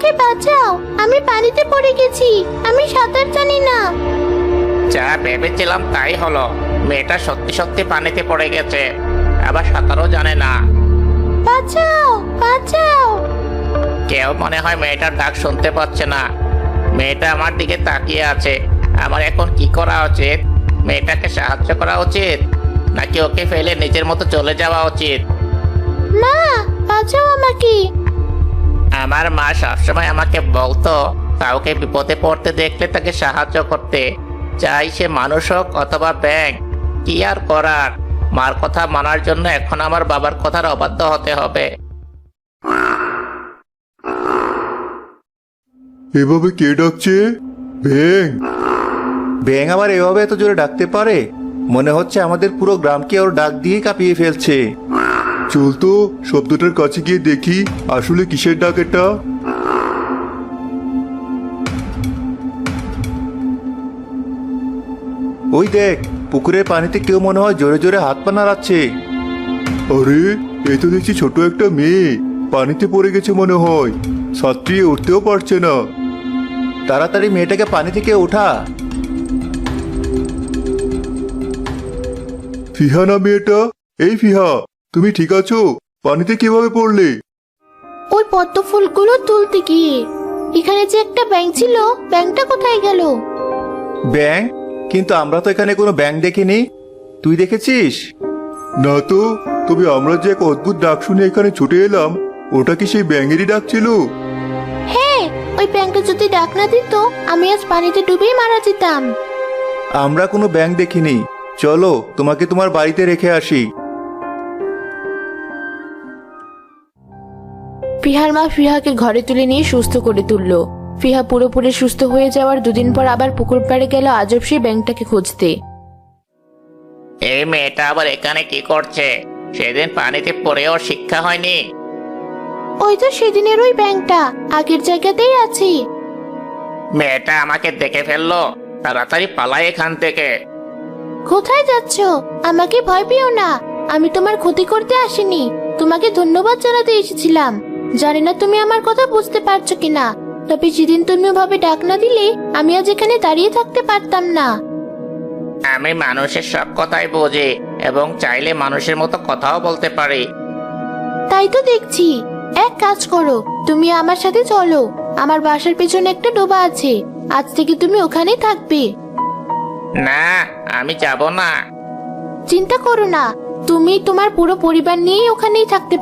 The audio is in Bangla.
আমাকে বাঁচাও, আমি পানিতে পড়ে গেছি, আমি সাঁতার জানি না। যা ভেবেছিলাম তাই হলো, মেয়েটা সত্যি সত্যি পানিতে পড়ে গেছে, আবার সাঁতারও জানে না। বাঁচাও, বাঁচাও। কেউ মনে হয় মেয়েটার ডাক শুনতে পাচ্ছে না। মেয়েটা আমার দিকে তাকিয়ে আছে, আমার এখন কি করা উচিত? মেয়েটাকে সাহায্য করা উচিত, নাকি ওকে ফেলে নিজের মতো চলে যাওয়া উচিত? মা, বাঁচাও আমাকে। আমার মা সবসময় আমাকে বলতো কাউকে বিপদে পড়তে দেখলে তাকে সাহায্য করতে, চাই সে মানুষ হোক অথবা ব্যাঙ। কি আর করার, মার কথা মানার জন্য এখন আমার বাবার কথার অবাধ্য হতে হবে। এভাবে কে ডাকছে? ব্যাং। ব্যাং আবার এভাবে এত জোরে ডাকতে পারে? মনে হচ্ছে আমাদের পুরো গ্রামকে ওর ডাক দিয়ে কাঁপিয়ে ফেলছে। চল তো শব্দটার কাছে গিয়ে দেখি আসলে কিসের ডাক এটা। ওই দেখ, পুকুরের পানিতে কেউ মনে হয় জোরে জোরে হাত পা নাড়াচ্ছে। আরে, এ তো দেখছি ছোট একটা মেয়ে, পানিতে পড়ে গেছে মনে হয়, সাঁতরিয়ে উঠতেও পারছে না। তাড়াতাড়ি মেয়েটাকে পানি থেকে ওঠা। ফিহা না মেয়েটা? এই ফিহা, তুমি ঠিক আছো? পানিতে কিভাবে পড়লে? ওই পদ্ম ফুলগুলো তুলতে গিয়ে। এখানে যে একটা ব্যাঙ ছিল, ব্যাঙটা কোথায় গেল? ব্যাং? কিন্তু আমরা তো এখানে কোনো ব্যাং দেখিনি। তুই দেখেছিস? না তো, তবে আমরা যে এক অদ্ভুত ডাক শুনে এখানে ছুটে এলাম, ওটা কি সেই ব্যাঙেরই ডাক ছিল? হ্যাঁ, ওই ব্যাঙটা যদি ডাক না দিত, আমি আজ পানিতে ডুবেই মারা যেতাম। আমরা কোনো ব্যাং দেখিনি। চলো তোমাকে তোমার বাড়িতে রেখে আসি। ফিহার মা ফিহাকে ঘরে তুলে নিয়ে সুস্থ করে তুলল। ফিহা পুরোপুরি সুস্থ হয়ে যাওয়ার দুদিন পর আবার পুকুর পাড়ে গেল আজব সেই ব্যাঙটাকে খুঁজতে। এই মেয়েটা আবার এখানে কি করছে? সেদিন পানিতে পড়েও শিক্ষা হয়নি। ওই তো সেদিনের ওই ব্যাঙটা, আগের জায়গাতেই আছে। মেয়েটা আমাকে দেখে ফেললো, তাড়াতাড়ি পালাই এখান থেকে। কোথায় যাচ্ছ? আমাকে ভয় পেও না, আমি তোমার ক্ষতি করতে আসিনি, তোমাকে ধন্যবাদ জানাতে এসেছিলাম। জানি না তুমি আমার কথা বুঝতে পারছো কিনা, তবে যেদিন তুমি ওভাবে ডাক না দিলে আমি আজ এখানে দাঁড়িয়ে থাকতে পারতাম না। আমি মানুষের সব কথাই বুঝি এবং চাইলে মানুষের মতো কথাও বলতে পারি। তাই তো দেখছি। এক কাজ করো, তুমি আমার সাথে চলো, আমার বাসার পেছনে একটা ডোবা আছে, আজ থেকে তুমি ওখানেই থাকবে। না, আমি যাব না। চিন্তা করো না, তুমি তোমার পুরো পরিবার নিয়েই ওখানেই থাকতে